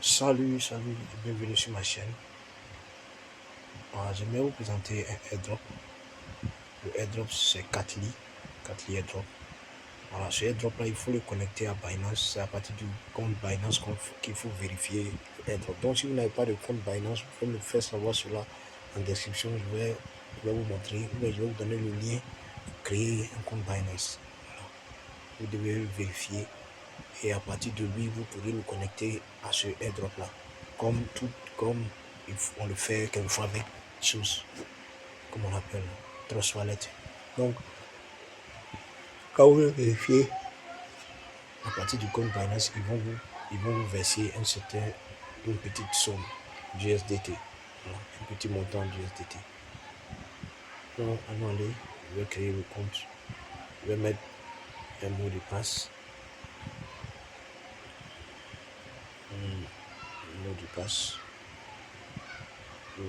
Salut, bienvenue sur ma chaîne. J'aimerais vous présenter un airdrop. Le airdrop, c'est Katli airdrop. Voilà, ce airdrop là, il faut le connecter à Binance. C'est à partir du compte Binance qu'il faut vérifier l'airdrop. Donc, si vous n'avez pas de compte Binance, vous pouvez me faire savoir cela en description. Je vais vous montrer, je vais vous donner le lien pour créer un compte Binance. Voilà. Vous devez le vérifier et à partir de lui, vous pourrez le connecter à ce airdrop là. Comme on le fait quelquefois avec choses, comme on appelle Trust Wallet. Donc, quand vous le vérifiez, à partir du compte Binance, ils vont vous verser une petite somme d'USDT. Voilà, un petit montant d'USDT. Donc, allons aller, je vais créer le compte. Je vais mettre un mot de passe. Un mot de passe. Je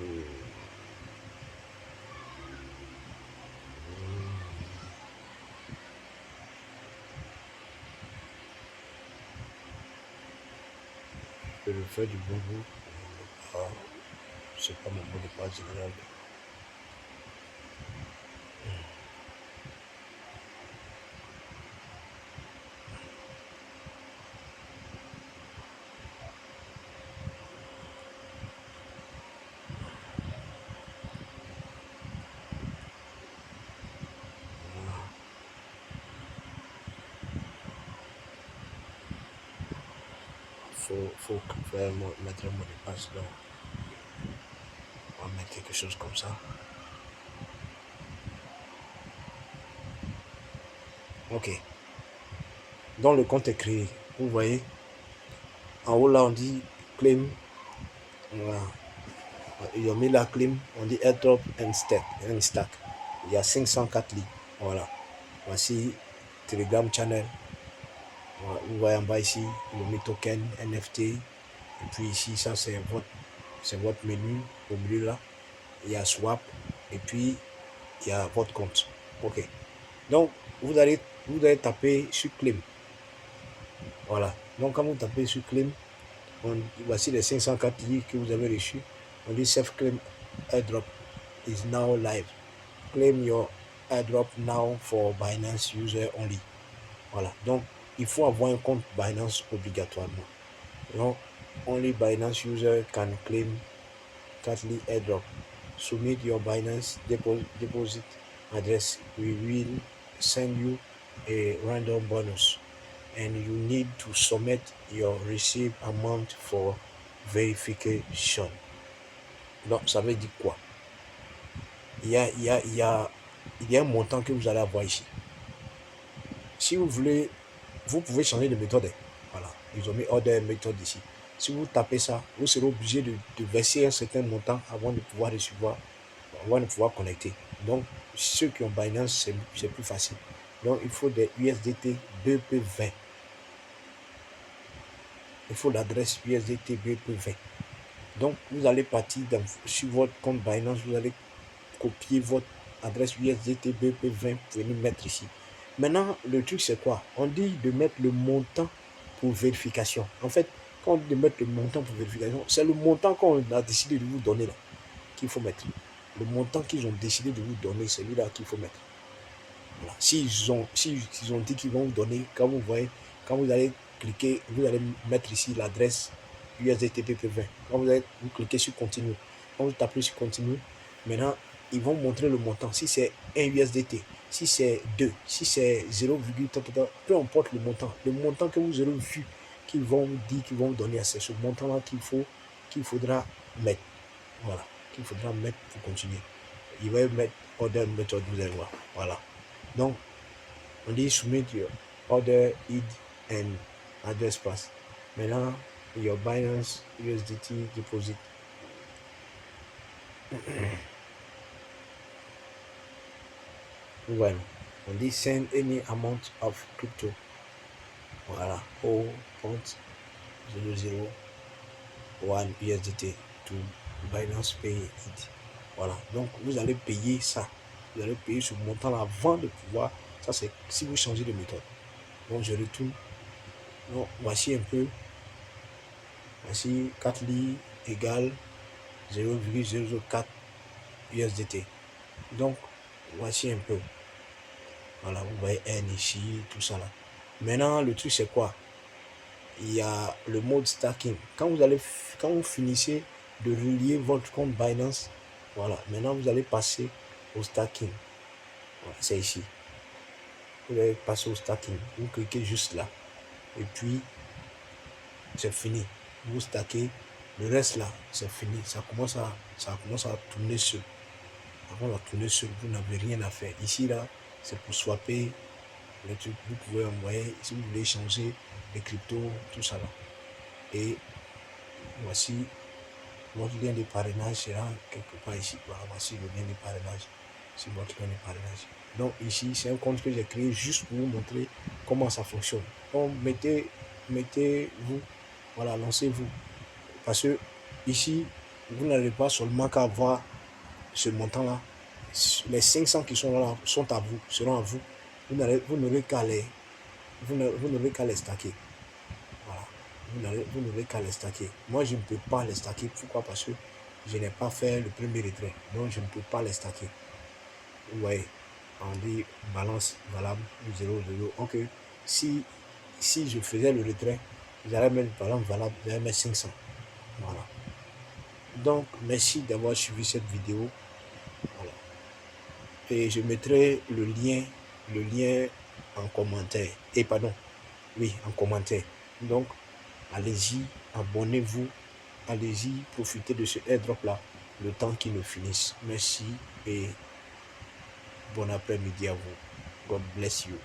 vais le faire du bon goût. C'est pas mon mot de passe général. Faut faire mettre un mot de passe. Donc, on va mettre quelque chose comme ça. Ok. Donc le compte est créé. Vous voyez, en haut là on dit claim. Voilà. Ils ont mis la claim. On dit airdrop and stack. Il y a 504 lits. Voilà. Voici Telegram channel. Voilà. Vous voyez en bas ici, ils ont mis token, NFT. Et puis ici, ça c'est votre menu. Au milieu là, il y a swap. Et puis il y a votre compte. Ok. Donc vous allez taper sur claim. Voilà. Donc quand vous tapez sur claim, voici les 504 lits que vous avez reçus. On dit self-claim airdrop is now live. Claim your airdrop now for Binance user only. Voilà. Donc, il faut avoir un compte Binance obligatoirement. Donc, only Binance user can claim Katli airdrop. Submit your Binance deposit address. We will send you a random bonus. And you need to submit your received amount for verification. Donc, ça veut dire quoi? Il y a un montant que vous allez avoir ici. Si vous voulez, vous pouvez changer de méthode. Voilà, ils ont mis order méthode ici. Si vous tapez ça, vous serez obligé de verser un certain montant avant de pouvoir recevoir, avant de pouvoir connecter. Donc, ceux qui ont Binance, c'est plus facile. Donc, il faut des USDT BP20. Il faut l'adresse USDT BP20. Donc, vous allez partir sur votre compte Binance, vous allez copier votre adresse USDT BP20, vous venez mettre ici. Maintenant, le truc c'est quoi? On dit de mettre le montant pour vérification. En fait, quand on dit de mettre le montant pour vérification, c'est le montant qu'on a décidé de vous donner là qu'il faut mettre. Le montant qu'ils ont décidé de vous donner, c'est celui-là qu'il faut mettre. Voilà. S'ils ont dit qu'ils vont vous donner, quand vous allez cliquer, vous allez mettre ici l'adresse USDT BP20. Quand vous cliquez sur continue, quand vous tapez sur continue, maintenant ils vont montrer le montant. Si c'est 1 USDT, si c'est 2, si c'est 0, peu importe le montant que vous aurez vu, qu'ils vont vous dire, qu'ils vont vous donner, c'est ce montant-là qu'il faudra mettre. Voilà, qu'il faudra mettre pour continuer. Il va mettre order méthode, vous allez voir. Voilà. Donc, on dit submit your order ID and address pass. Maintenant, your Binance USDT deposit. Well, on dit send any amount of crypto. Voilà, 0.001 USDT to Binance Pay It. Voilà, donc vous allez payer ça. Vous allez payer ce montant avant de pouvoir. Ça, c'est si vous changez de méthode. Donc, je retourne. Donc, voici un peu Voici 4 lits égale 0,004 USDT. Donc, voici un peu. Voilà, vous voyez N ici, tout ça là. Maintenant, le truc c'est quoi? Il y a le mode stacking. Quand vous finissez de relier votre compte Binance, voilà, maintenant vous allez passer au stacking. Voilà, c'est ici. Vous allez passer au stacking. Vous cliquez juste là. Et puis, c'est fini. Vous stackez. Le reste là, c'est fini. Ça commence à tourner seul. Avant de tourner seul, vous n'avez rien à faire. Ici là, c'est pour swapper les trucs. Vous pouvez envoyer, si vous voulez changer les cryptos, tout ça là. Et voici votre lien de parrainage sera quelque part ici. Voilà, voici le lien de parrainage. C'est votre lien de parrainage. Donc ici, c'est un compte que j'ai créé juste pour vous montrer comment ça fonctionne. Donc mettez-vous, voilà, lancez-vous. Parce que ici, vous n'avez pas seulement qu'à avoir ce montant-là. Les 500 qui sont là sont à vous, seront à vous. Vous n'aurez qu'à les stacker. Voilà. Vous n'aurez qu'à les stacker. Moi, je ne peux pas les stacker. Pourquoi? Parce que je n'ai pas fait le premier retrait. Donc, je ne peux pas les stacker. Vous voyez, on dit balance valable 0,0. Ok. Si je faisais le retrait, j'allais mettre balance valable, j'allais mettre 500. Voilà. Donc, merci d'avoir suivi cette vidéo. Voilà. Et je mettrai le lien en commentaire. Et pardon, oui, en commentaire. Donc, allez-y, abonnez-vous, allez-y, profitez de ce airdrop là, le temps qu'il ne finisse. Merci et bon après-midi à vous. God bless you.